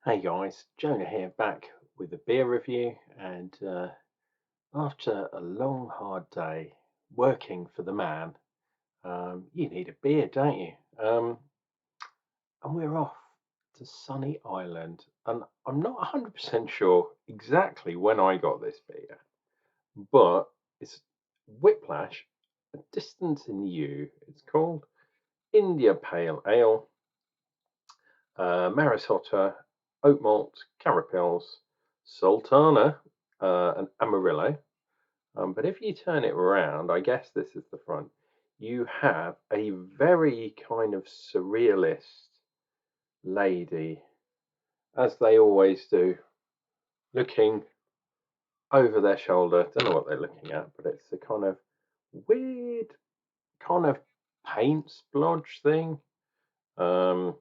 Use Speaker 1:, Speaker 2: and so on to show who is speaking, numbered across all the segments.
Speaker 1: Hey guys, Jonah here, back with a beer review. And after a long, hard day working for the man, you need a beer, don't you? And we're off to sunny Ireland. And I'm not 100% sure exactly when I got this beer, but it's Whiplash, a distance in you. It's called India Pale Ale, Maris Otter, oat malt, carapils, sultana, and amarillo. But if you turn it around, I guess this is the front, you have a very kind of surrealist lady, as they always do, looking over their shoulder. Don't know what they're looking at, but it's a kind of weird kind of paint splodge thing. Um,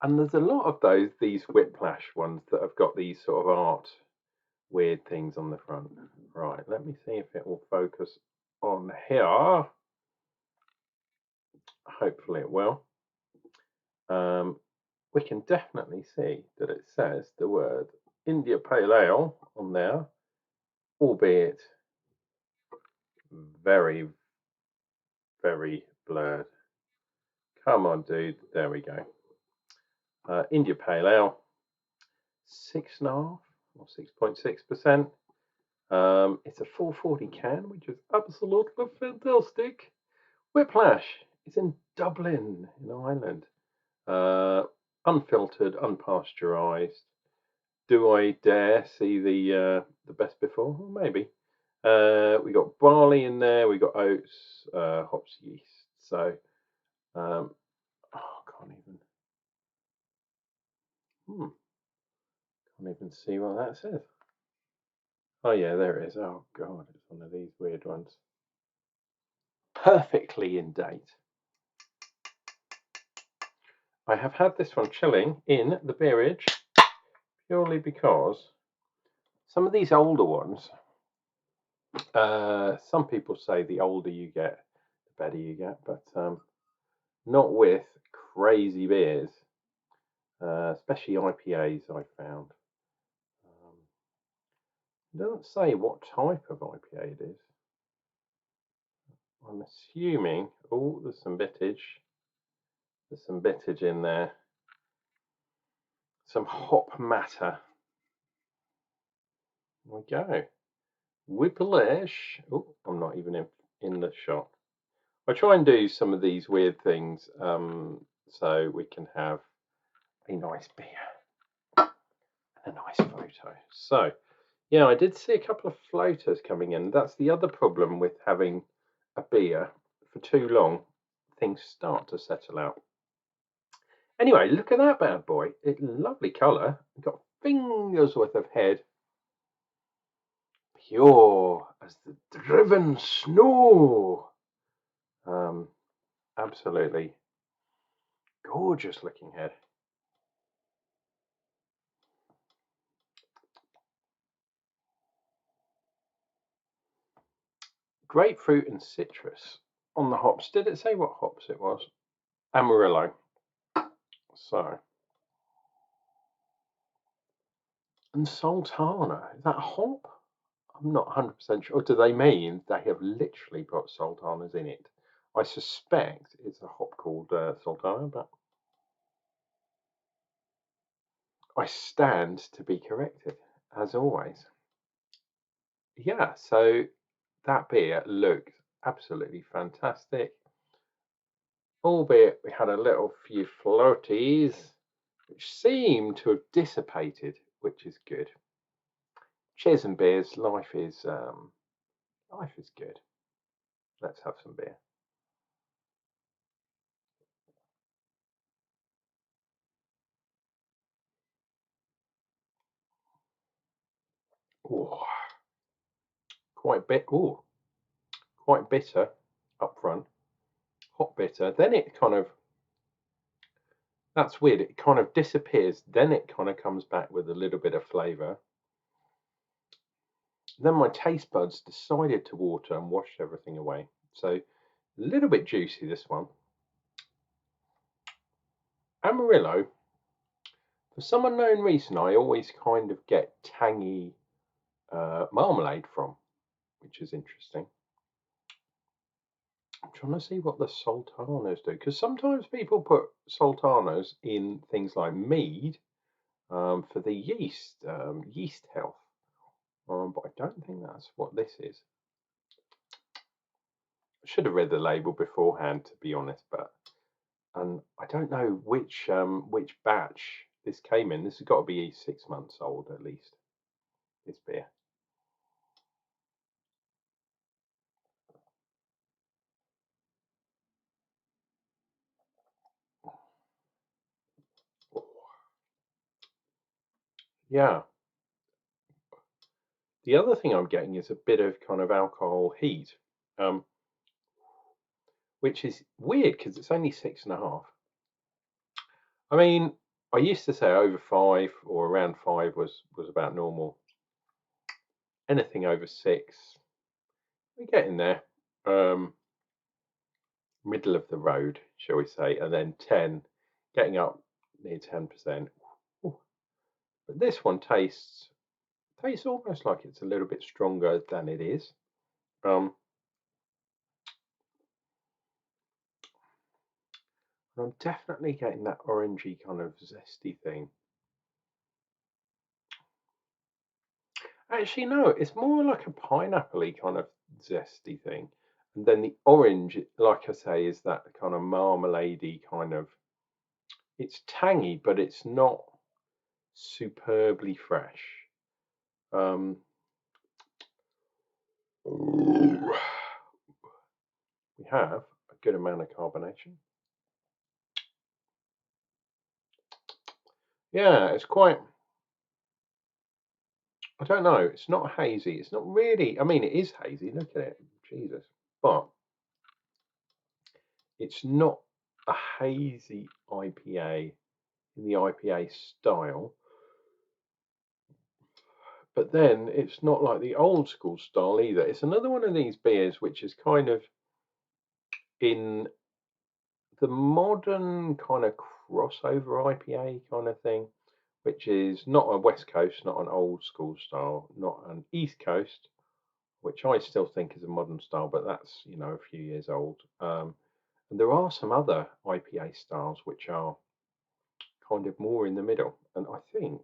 Speaker 1: and there's a lot of these Whiplash ones that have got these sort of art weird things on the front. Right, let me see if it will focus on here. Hopefully it will. We can definitely see that it says the word India Pale Ale on there, albeit very, very blurred. Come on, dude. There we go. India Pale Ale, 6.5 or 6.6%. It's a 440 can, which is absolutely fantastic. Whiplash is in Dublin, in Ireland. Unfiltered, unpasteurized. Do I dare see the best before? Well, maybe. We got barley in there. We got oats, hops, yeast. So, can't even. Can't even see what that says. Oh yeah, there it is. Oh god, it's one of these weird ones. Perfectly in date. I have had this one chilling in the beerage purely because some of these older ones, some people say the older you get, the better you get, but not with crazy beers, especially IPAs. I found. It doesn't say what type of IPA it is. I'm assuming. Oh, there's some bittage. There's some bittage in there. Some hop matter. There we go. Whiplash. Oh, I'm not even in the shot. I try and do some of these weird things so we can have a nice beer and a nice photo. So, yeah, I did see a couple of floaters coming in. That's the other problem with having a beer for too long. Things start to settle out. Anyway, look at that bad boy. It's lovely colour. Got fingers worth of head. Pure as the driven snow. Absolutely gorgeous looking head. Grapefruit and citrus on the hops. Did it say what hops it was? Amarillo. So, and sultana. Is that a hop? I'm not 100% sure. Or do they mean they have literally put sultanas in it? I suspect it's a hop called sultana, but I stand to be corrected, as always. Yeah, so that beer looked absolutely fantastic. Albeit we had a little few floaties, which seem to have dissipated, which is good. Cheers and beers. Life is good. Let's have some beer. Ooh, quite bit. Ooh, quite bitter up front. Hot bitter. Then it kind of. That's weird. It kind of disappears. Then it kind of comes back with a little bit of flavour. Then my taste buds decided to water and washed everything away. So a little bit juicy, this one. Amarillo, For some unknown reason, I always kind of get tangy marmalade from, which is interesting. I'm trying to see what the sultanas do, because sometimes people put sultanas in things like mead for the yeast health. But I don't think that's what this is. I should have read the label beforehand, to be honest, and I don't know which batch this came in. This has got to be 6 months old at least. This beer. Yeah. The other thing I'm getting is a bit of kind of alcohol heat, which is weird because it's only 6.5. I mean, I used to say over 5 or around 5 was about normal. Anything over 6, we're getting there. Middle of the road, shall we say, and then 10, getting up near 10%. But this one tastes almost like it's a little bit stronger than it is. I'm definitely getting that orangey kind of zesty thing. Actually, no, it's more like a pineapple-y kind of zesty thing. And then the orange, like I say, is that kind of marmalade-y kind of. It's tangy, but it's not superbly fresh. We have a good amount of carbonation. Yeah, it's quite. I don't know. It's not hazy. It's not really. I mean, it is hazy. Look at it, Jesus. But it's not a hazy IPA in the IPA style. But then it's not like the old school style either. It's another one of these beers which is kind of in the modern kind of crossover IPA kind of thing, which is not a West Coast, not an old school style, not an East Coast, which I still think is a modern style, but that's, a few years old. And there are some other IPA styles which are kind of more in the middle, and I think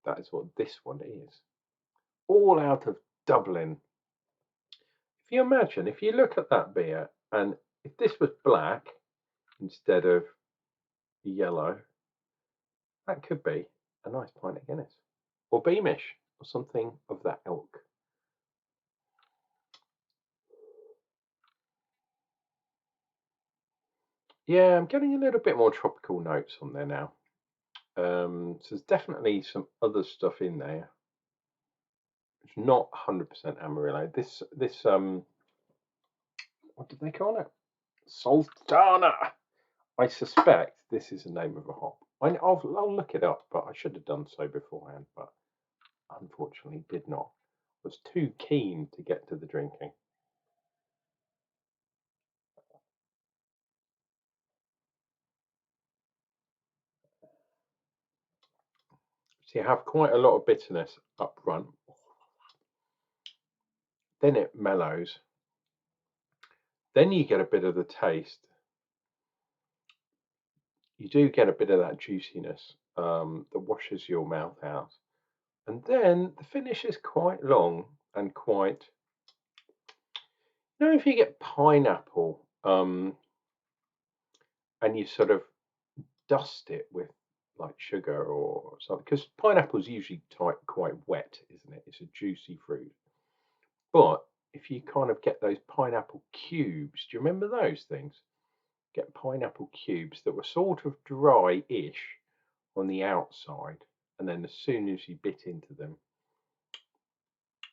Speaker 1: that is what this one is. All out of Dublin. If you imagine, if you look at that beer, and if this was black instead of yellow, that could be a nice pint of Guinness, or Beamish, or something of that ilk. Yeah, I'm getting a little bit more tropical notes on there now. So there's definitely some other stuff in there. It's not 100% Amarillo. This what did they call it? Sultana. I suspect this is the name of a hop. I'll look it up, but I should have done so beforehand, but unfortunately did not. Was too keen to get to the drinking. So you have quite a lot of bitterness up front. Then it mellows. Then you get a bit of the taste. You do get a bit of that juiciness that washes your mouth out. And then the finish is quite long and quite. If you get pineapple and you sort of dust it with like sugar or something, because pineapple's usually quite wet, isn't it? It's a juicy fruit. But if you kind of get those pineapple cubes, do you remember those things? Get pineapple cubes that were sort of dry-ish on the outside, and then as soon as you bit into them,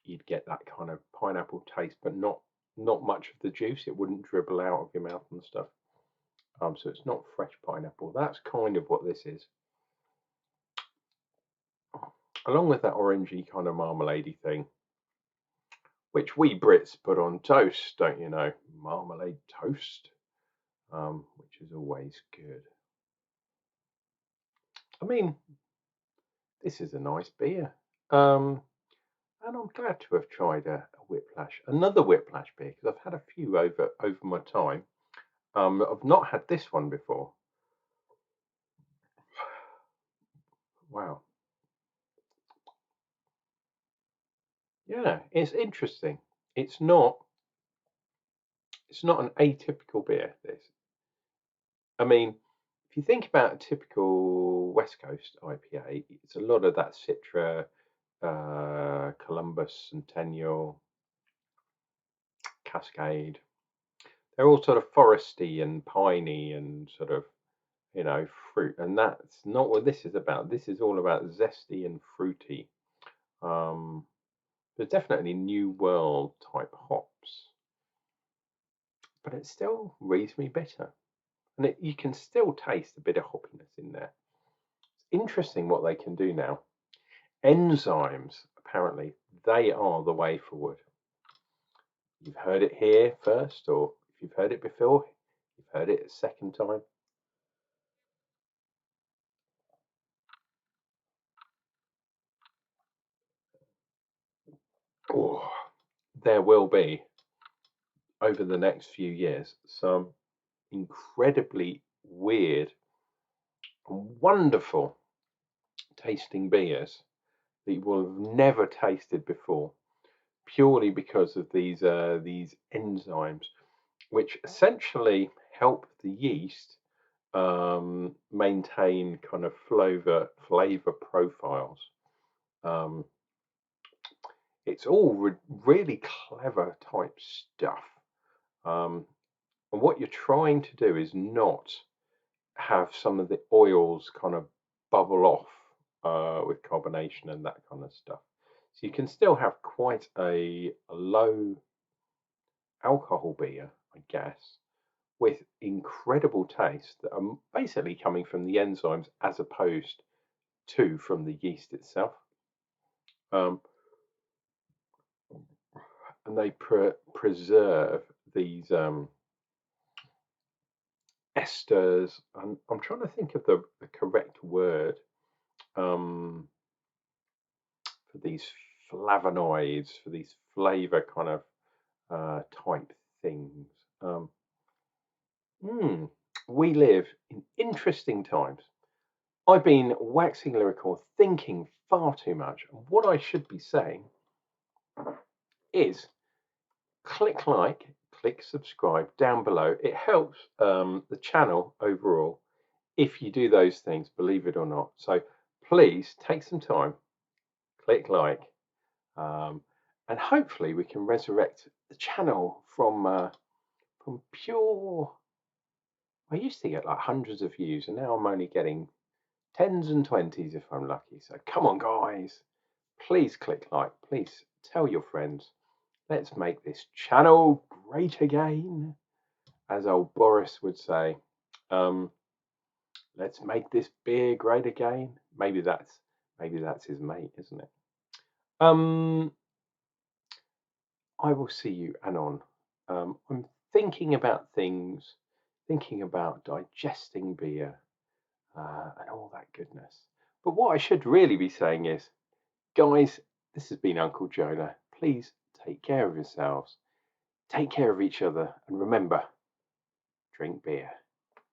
Speaker 1: you'd get that kind of pineapple taste, but not much of the juice. It wouldn't dribble out of your mouth and stuff. So it's not fresh pineapple. That's kind of what this is. Along with that orangey kind of marmalade thing, which we Brits put on toast, don't you know? Marmalade toast, which is always good. I mean, this is a nice beer. And I'm glad to have tried a Whiplash, another Whiplash beer, because I've had a few over my time. I've not had this one before. Wow. Yeah, it's interesting. It's not it's not an atypical beer, this. I mean, if you think about a typical West Coast IPA, it's a lot of that Citra, Columbus, Centennial, Cascade. They're all sort of foresty and piney and sort of, fruit. And that's not what this is about. This is all about zesty and fruity. Um, there's definitely New World type hops, but it's still reasonably bitter. And you can still taste a bit of hoppiness in there. It's interesting what they can do now. Enzymes, apparently, they are the way forward. You've heard it here first, or if you've heard it before, you've heard it a second time. Oh, there will be, over the next few years, some incredibly weird and wonderful tasting beers that you will have never tasted before, purely because of these enzymes, which essentially help the yeast maintain kind of flavor profiles. Um, it's all really clever type stuff. Um, and what you're trying to do is not have some of the oils kind of bubble off with carbonation and that kind of stuff. So you can still have quite a low alcohol beer, I guess, with incredible taste that are basically coming from the enzymes as opposed to from the yeast itself. Um, and they preserve these esters. I'm trying to think of the correct word for these flavonoids, for these flavor kind of type things. Um, we live in interesting times. I've been waxing lyrical, thinking far too much. What I should be saying is click like, click subscribe down below. It helps the channel overall if you do those things, believe it or not. So please take some time, click like, um, and hopefully we can resurrect the channel from pure. I used to get like hundreds of views, and now I'm only getting tens and twenties if I'm lucky. So come on, guys, please click like, please tell your friends. Let's make this channel great again, as old Boris would say. Um, let's make this beer great again. Maybe that's his mate, isn't it? Um, I will see you anon. I'm thinking about things, thinking about digesting beer and all that goodness. But what I should really be saying is, guys, this has been Uncle Jonah. Please take care of yourselves, take care of each other, and remember, drink beer.